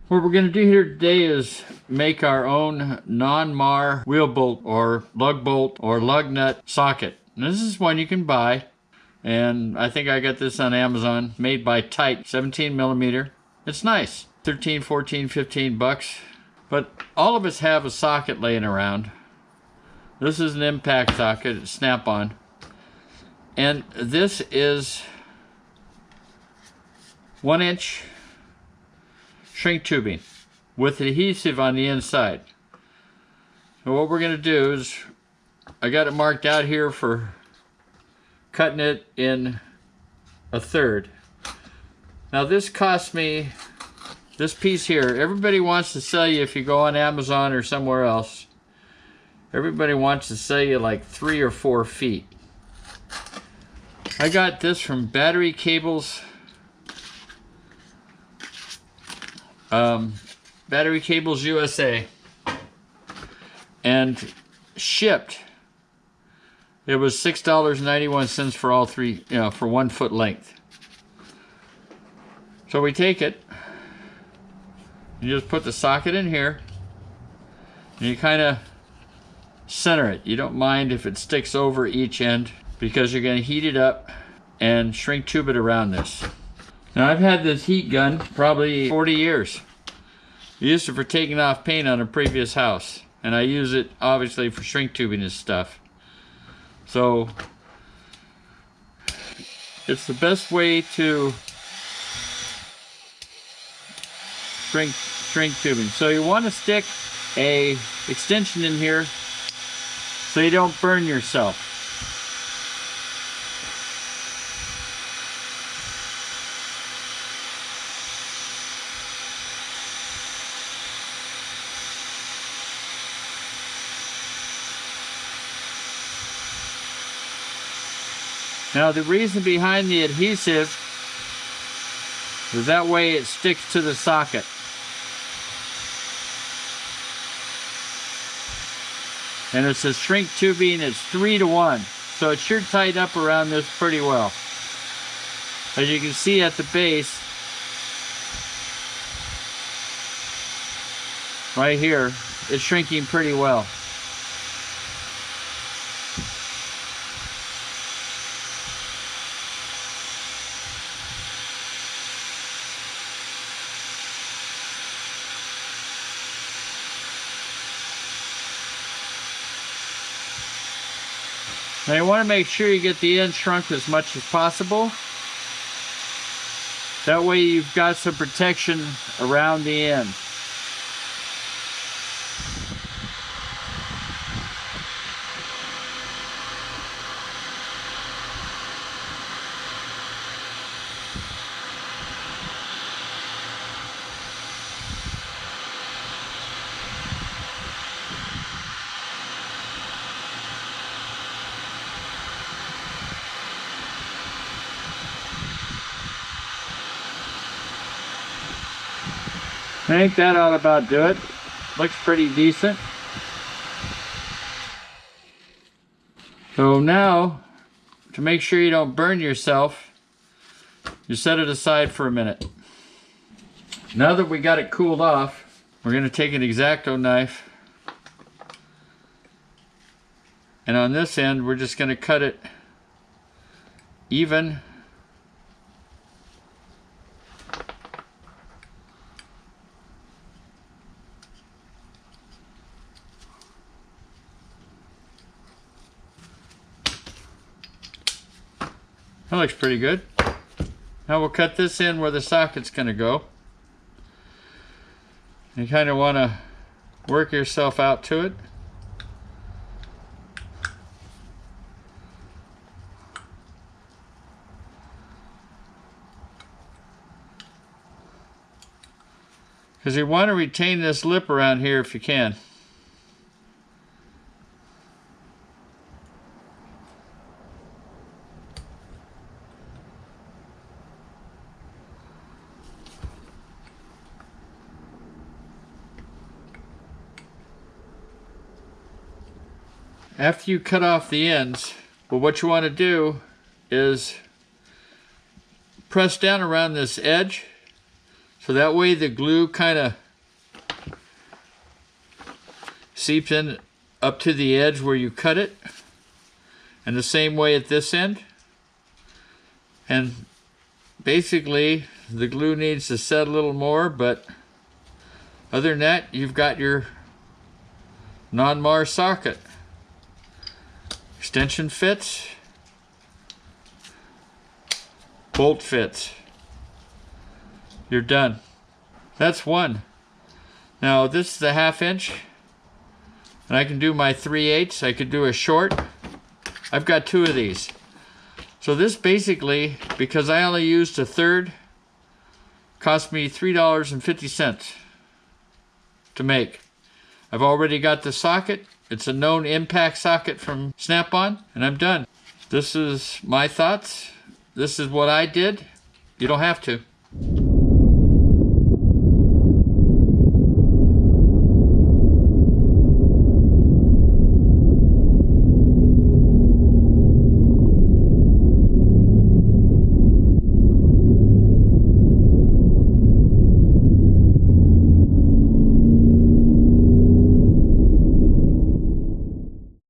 What we're going to do here today is make our own non-mar wheel bolt or lug nut socket. And this is one you can buy, and I think I got this on Amazon, made by Tite, 17 millimeter. It's nice, 13, 14, 15 bucks. But all of us have a socket laying around. This is an impact socket, it's Snap-on. And this is 1-inch shrink tubing with adhesive on the inside. So what we're going to do is, I got it marked out here for cutting it in 1/3. Now this cost me, this piece here, everybody wants to sell you, if you go on Amazon or somewhere else, everybody wants to sell you like 3 or 4 feet. I got this from Battery Cables, Battery Cables USA, and shipped. It was $6.91 for all three, for 1 foot length. So we take it, you just put the socket in here, and you kind of center it. You don't mind if it sticks over each end, because you're going to heat it up and shrink tube it around this. Now I've had this heat gun probably 40 years. I used it for taking off paint on a previous house, and I use it obviously for shrink tubing and stuff. So it's the best way to shrink tubing. So you want to stick a extension in here so you don't burn yourself. Now the reason behind the adhesive is that way it sticks to the socket. And it's a shrink tubing, it's 3-to-1. So it should tighten up around this pretty well. As you can see at the base, right here, it's shrinking pretty well. Now you want to make sure you get the end shrunk as much as possible. That way you've got some protection around the end. I think that ought to about do it. Looks pretty decent. So now, to make sure you don't burn yourself, you set it aside for a minute. Now that we got it cooled off, we're going to take an X-Acto knife, and on this end we're just going to cut it even. That looks pretty good. Now we'll cut this in where the socket's going to go. You kind of want to work yourself out to it. Because you want to retain this lip around here if you can. After you cut off the ends, well, what you want to do is press down around this edge So that way the glue kind of seeps in up to the edge where you cut it. And the same way at this end. And basically the glue needs to set a little more, but other than that, you've got your non-Mars socket. Extension fits. Bolt fits. You're done. That's one. Now this is a 1/2 inch. And I can do my 3/8. I could do a short. I've got 2 of these. So this basically, because I only used 1/3, cost me $3.50 to make. I've already got the socket. It's a known impact socket from Snap-on, and I'm done. This is my thoughts. This is what I did. You don't have to.